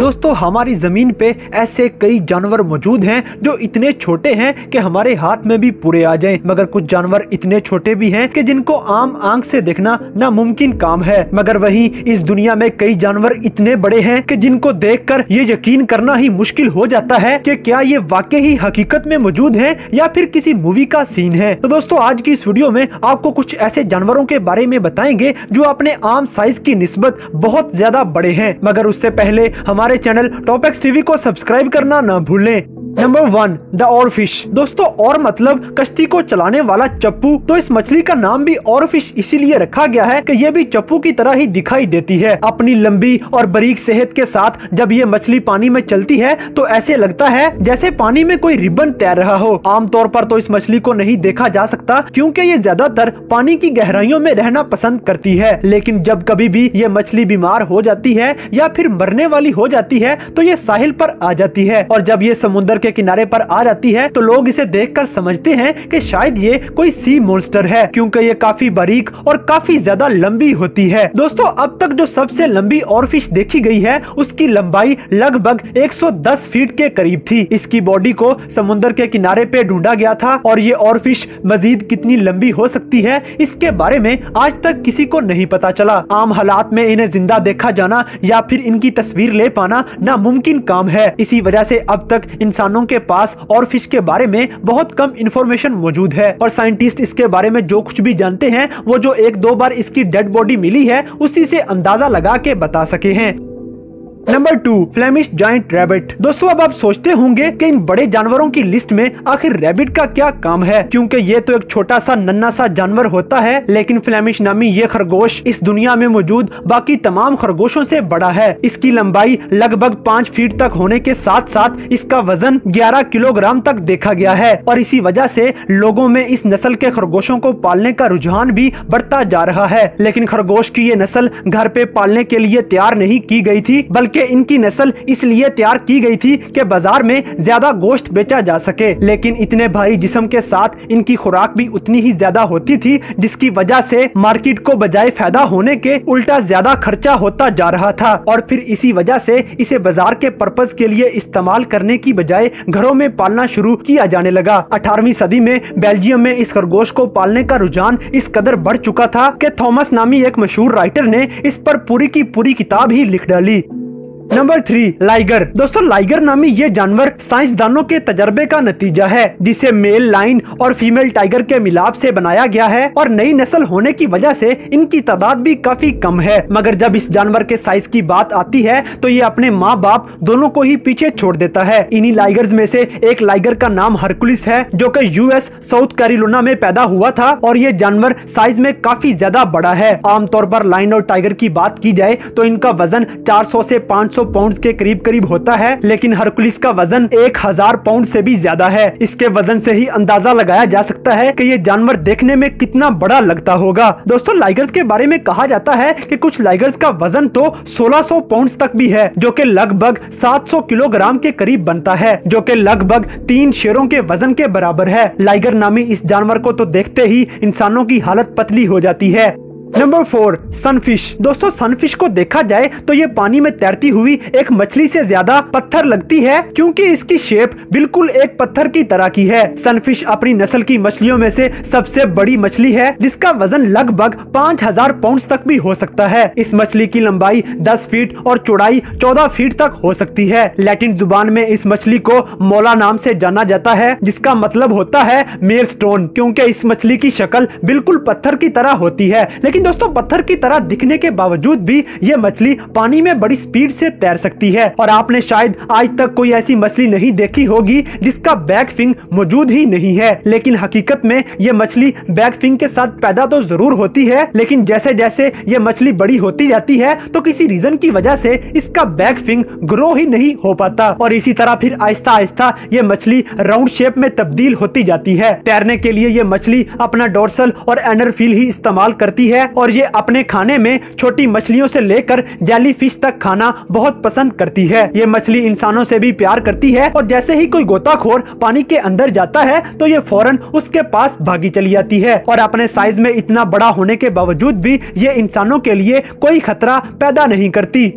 दोस्तों हमारी जमीन पे ऐसे कई जानवर मौजूद हैं जो इतने छोटे हैं कि हमारे हाथ में भी पूरे आ जाएं, मगर कुछ जानवर इतने छोटे भी हैं कि जिनको आम आंख से देखना नामुमकिन काम है। मगर वहीं इस दुनिया में कई जानवर इतने बड़े हैं कि जिनको देखकर ये यकीन करना ही मुश्किल हो जाता है कि क्या ये वाकई ही हकीकत में मौजूद हैं या फिर किसी मूवी का सीन है। तो दोस्तों आज की इस वीडियो में आपको कुछ ऐसे जानवरों के बारे में बताएंगे जो अपने आम साइज की निस्बत बहुत ज्यादा बड़े हैं। मगर उससे पहले हमारे चैनल टॉप एक्स टीवी को सब्सक्राइब करना न भूलें। नंबर 1 द और फिश। दोस्तों और मतलब कश्ती को चलाने वाला चप्पू। तो इस मछली का नाम भी और फिश इसीलिए रखा गया है कि ये भी चप्पू की तरह ही दिखाई देती है। अपनी लंबी और बारीक सेहत के साथ जब ये मछली पानी में चलती है तो ऐसे लगता है जैसे पानी में कोई रिबन तैर रहा हो। आमतौर पर तो इस मछली को नहीं देखा जा सकता क्योंकि ये ज्यादातर पानी की गहराइयों में रहना पसंद करती है। लेकिन जब कभी भी ये मछली बीमार हो जाती है या फिर मरने वाली हो जाती है तो ये साहिल पर आ जाती है, और जब ये समुद्र के किनारे पर आ जाती है तो लोग इसे देखकर समझते हैं कि शायद ये कोई सी मॉन्स्टर है, क्योंकि ये काफी बारीक और काफी ज्यादा लंबी होती है। दोस्तों अब तक जो सबसे लंबी और फिश देखी गई है उसकी लंबाई लगभग 110 फीट के करीब थी। इसकी बॉडी को समुद्र के किनारे पे ढूंढा गया था और ये और फिश मजीद कितनी लंबी हो सकती है इसके बारे में आज तक किसी को नहीं पता चला। आम हालात में इन्हें जिंदा देखा जाना या फिर इनकी तस्वीर ले पाना नामुमकिन काम है। इसी वजह से अब तक इंसानों के पास और फिश के बारे में बहुत कम इंफॉर्मेशन मौजूद है, और साइंटिस्ट इसके बारे में जो कुछ भी जानते हैं वो जो एक दो बार इसकी डेड बॉडी मिली है उसी से अंदाजा लगा के बता सके हैं। Number 2 Flemish giant rabbit. दोस्तों अब आप सोचते होंगे कि इन बड़े जानवरों की लिस्ट में आखिर रैबिट का क्या काम है, क्योंकि ये तो एक छोटा सा नन्हा सा जानवर होता है, लेकिन फ्लेमिश नामी ये खरगोश इस दुनिया में मौजूद बाकी तमाम खरगोशों से बड़ा है। इसकी लंबाई लगभग 5 फीट तक होने के साथ साथ इसका वजन 11 किलोग्राम तक देखा गया है, और इसी वजह से लोगों में इस नस्ल के खरगोशों को पालने का रुझान भी बढ़ता जा रहा है। लेकिन खरगोश की ये नस्ल घर पे पालने के लिए तैयार नहीं की गई थी, बल्कि इनकी नस्ल इसलिए तैयार की गई थी कि बाजार में ज्यादा गोश्त बेचा जा सके। लेकिन इतने भारी जिस्म के साथ इनकी खुराक भी उतनी ही ज्यादा होती थी, जिसकी वजह से मार्केट को बजाय फायदा होने के उल्टा ज्यादा खर्चा होता जा रहा था, और फिर इसी वजह से इसे बाजार के पर्पज के लिए इस्तेमाल करने की बजाय घरों में पालना शुरू किया जाने लगा। 18वीं सदी में बेल्जियम में इस खरगोश को पालने का रुझान इस कदर बढ़ चुका था कि थॉमस नामी एक मशहूर राइटर ने इस पर पूरी की पूरी किताब ही लिख डाली। Number 3 liger. दोस्तों लाइगर नामी ये जानवर साइंसदानों के तजर्बे का नतीजा है, जिसे मेल लाइन और फीमेल टाइगर के मिलाप से बनाया गया है, और नई नस्ल होने की वजह से इनकी तादाद भी काफी कम है। मगर जब इस जानवर के साइज की बात आती है तो ये अपने माँ बाप दोनों को ही पीछे छोड़ देता है। इन्हीं लाइगर्स में से एक लाइगर का नाम हरकुलिस है, जो कि यूएस साउथ कैरोलिना में पैदा हुआ था, और ये जानवर साइज में काफी ज्यादा बड़ा है। आमतौर पर लायन और टाइगर की बात की जाए तो इनका वजन 400 से 500 पाउंड के करीब करीब होता है, लेकिन हरकुलिस का वजन 1000 पाउंड से भी ज्यादा है। इसके वजन से ही अंदाजा लगाया जा सकता है कि ये जानवर देखने में कितना बड़ा लगता होगा। दोस्तों लाइगर्स के बारे में कहा जाता है कि कुछ लाइगर्स का वजन तो 1600 पाउंड तक भी है, जो कि लगभग 700 किलोग्राम के करीब बनता है, जो कि लगभग 3 शेरों के वजन के बराबर है। लाइगर नामी इस जानवर को तो देखते ही इंसानों की हालत पतली हो जाती है। Number 4 sunfish. दोस्तों सनफिश को देखा जाए तो ये पानी में तैरती हुई एक मछली से ज्यादा पत्थर लगती है, क्योंकि इसकी शेप बिल्कुल एक पत्थर की तरह की है। सनफिश अपनी नस्ल की मछलियों में से सबसे बड़ी मछली है, जिसका वजन लगभग 5000 पाउंड तक भी हो सकता है। इस मछली की लंबाई 10 फीट और चौड़ाई 14 फीट तक हो सकती है। लैटिन जुबान में इस मछली को मोला नाम से जाना जाता है, जिसका मतलब होता है मेल स्टोन, क्योंकि इस मछली की शक्ल बिल्कुल पत्थर की तरह होती है। लेकिन दोस्तों पत्थर की तरह दिखने के बावजूद भी ये मछली पानी में बड़ी स्पीड से तैर सकती है, और आपने शायद आज तक कोई ऐसी मछली नहीं देखी होगी जिसका बैक फिंग मौजूद ही नहीं है। लेकिन हकीकत में ये मछली बैक फिंग के साथ पैदा तो जरूर होती है, लेकिन जैसे जैसे ये मछली बड़ी होती जाती है तो किसी रीजन की वजह से इसका बैक फिंग ग्रो ही नहीं हो पाता, और इसी तरह फिर आहिस्ता आहिस्ता ये मछली राउंड शेप में तब्दील होती जाती है। तैरने के लिए ये मछली अपना डोर्सल और एनर फील ही इस्तेमाल करती है, और ये अपने खाने में छोटी मछलियों से लेकर जेलीफिश तक खाना बहुत पसंद करती है। ये मछली इंसानों से भी प्यार करती है, और जैसे ही कोई गोताखोर पानी के अंदर जाता है तो ये फौरन उसके पास भागी चली जाती है, और अपने साइज में इतना बड़ा होने के बावजूद भी ये इंसानों के लिए कोई खतरा पैदा नहीं करती।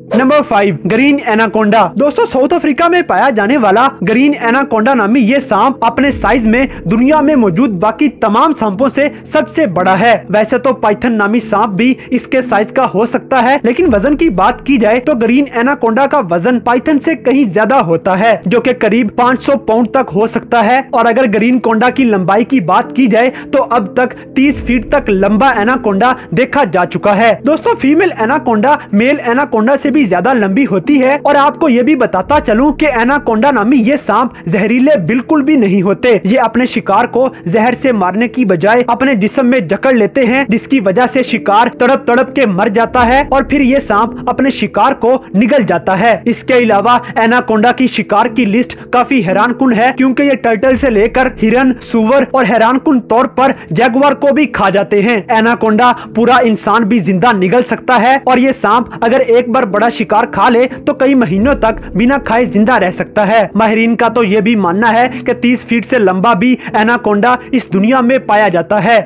Number 5 green anaconda. दोस्तों साउथ अफ्रीका में पाया जाने वाला ग्रीन एनाकोंडा नामी ये सांप अपने साइज में दुनिया में मौजूद बाकी तमाम सांपों से सबसे बड़ा है। वैसे तो पाइथन नामी सांप भी इसके साइज का हो सकता है, लेकिन वजन की बात की जाए तो ग्रीन एनाकोंडा का वजन पाइथन से कहीं ज्यादा होता है, जो कि करीब 500 पाउंड तक हो सकता है। और अगर ग्रीन कोंडा की लंबाई की बात की जाए तो अब तक 30 फीट तक लंबा एनाकोंडा देखा जा चुका है। दोस्तों फीमेल एनाकोंडा मेल एनाकोंडा से भी ज्यादा लंबी होती है। और आपको ये भी बताता चलूं कि एनाकोंडा नामी ये सांप जहरीले बिल्कुल भी नहीं होते। ये अपने शिकार को जहर से मारने की बजाय अपने जिस्म में जकड़ लेते हैं, जिसकी वजह से शिकार तड़प तड़प के मर जाता है और फिर ये सांप अपने शिकार को निगल जाता है। इसके अलावा एनाकोंडा की शिकार की लिस्ट काफी हैरानकुन है, क्योंकि ये टर्टल से लेकर हिरन, सुअर और हैरानकुन तौर पर जगुआर को भी खा जाते हैं। एनाकोंडा पूरा इंसान भी जिंदा निगल सकता है और ये सांप अगर एक बार बड़ा शिकार खा ले तो कई महीनों तक बिना खाए जिंदा रह सकता है। माहिरीन का तो ये भी मानना है कि 30 फीट से लंबा भी एनाकोंडा इस दुनिया में पाया जाता है।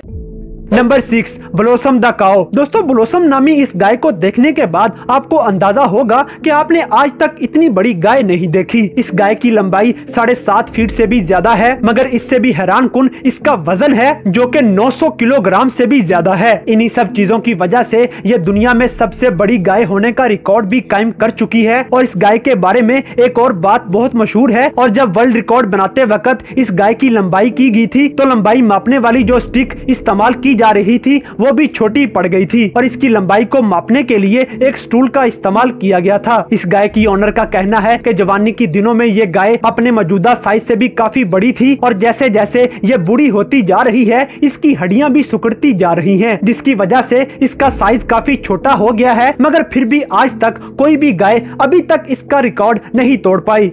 नंबर 6 ब्लॉसम द काऊ। दोस्तों ब्लॉसम नामी इस गाय को देखने के बाद आपको अंदाजा होगा कि आपने आज तक इतनी बड़ी गाय नहीं देखी। इस गाय की लंबाई 7.5 फीट से भी ज्यादा है, मगर इससे भी हैरानकुन इसका वजन है जो कि 900 किलोग्राम से भी ज्यादा है। इन्हीं सब चीजों की वजह से ये दुनिया में सबसे बड़ी गाय होने का रिकॉर्ड भी कायम कर चुकी है। और इस गाय के बारे में एक और बात बहुत मशहूर है, और जब वर्ल्ड रिकॉर्ड बनाते वक्त इस गाय की लंबाई की गई थी तो लंबाई मापने वाली जो स्टिक इस्तेमाल की जा रही थी वो भी छोटी पड़ गई थी और इसकी लंबाई को मापने के लिए एक स्टूल का इस्तेमाल किया गया था। इस गाय की ओनर का कहना है कि जवानी के दिनों में ये गाय अपने मौजूदा साइज से भी काफी बड़ी थी और जैसे जैसे ये बूढ़ी होती जा रही है इसकी हड्डियां भी सिकुड़ती जा रही हैं, जिसकी वजह से इसका साइज काफी छोटा हो गया है। मगर फिर भी आज तक कोई भी गाय अभी तक इसका रिकॉर्ड नहीं तोड़ पाई।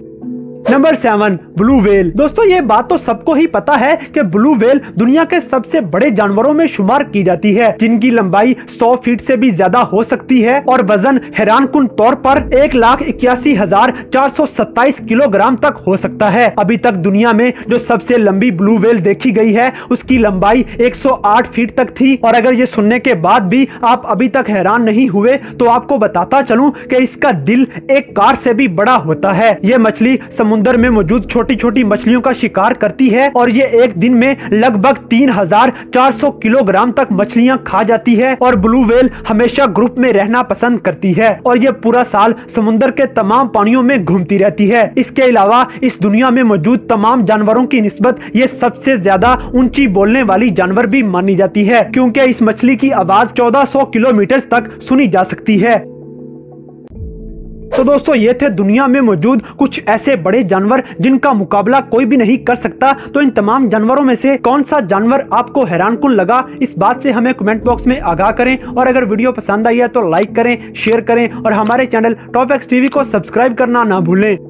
Number 7 blue whale. दोस्तों ये बात तो सबको ही पता है कि ब्लू व्हेल दुनिया के सबसे बड़े जानवरों में शुमार की जाती है, जिनकी लंबाई 100 फीट से भी ज्यादा हो सकती है और वजन हैरानकुन तौर पर 1,81,427 किलोग्राम तक हो सकता है। अभी तक दुनिया में जो सबसे लंबी ब्लू व्हेल देखी गई है उसकी लंबाई 108 फीट तक थी। और अगर ये सुनने के बाद भी आप अभी तक हैरान नहीं हुए तो आपको बताता चलूं कि इसका दिल एक कार से भी बड़ा होता है। ये मछली समुद्र में मौजूद छोटी छोटी मछलियों का शिकार करती है और ये एक दिन में लगभग 3,400 किलोग्राम तक मछलियां खा जाती है। और ब्लू व्हेल हमेशा ग्रुप में रहना पसंद करती है और ये पूरा साल समुद्र के तमाम पानियों में घूमती रहती है। इसके अलावा इस दुनिया में मौजूद तमाम जानवरों की निस्बत ये सबसे ज्यादा ऊंची बोलने वाली जानवर भी मानी जाती है, क्योंकि इस मछली की आवाज 1400 किलोमीटर तक सुनी जा सकती है। तो दोस्तों ये थे दुनिया में मौजूद कुछ ऐसे बड़े जानवर जिनका मुकाबला कोई भी नहीं कर सकता। तो इन तमाम जानवरों में से कौन सा जानवर आपको हैरानकुन लगा, इस बात से हमें कमेंट बॉक्स में आगाह करें। और अगर वीडियो पसंद आई है तो लाइक करें, शेयर करें और हमारे चैनल टॉप एक्स टीवी को सब्सक्राइब करना ना भूलें।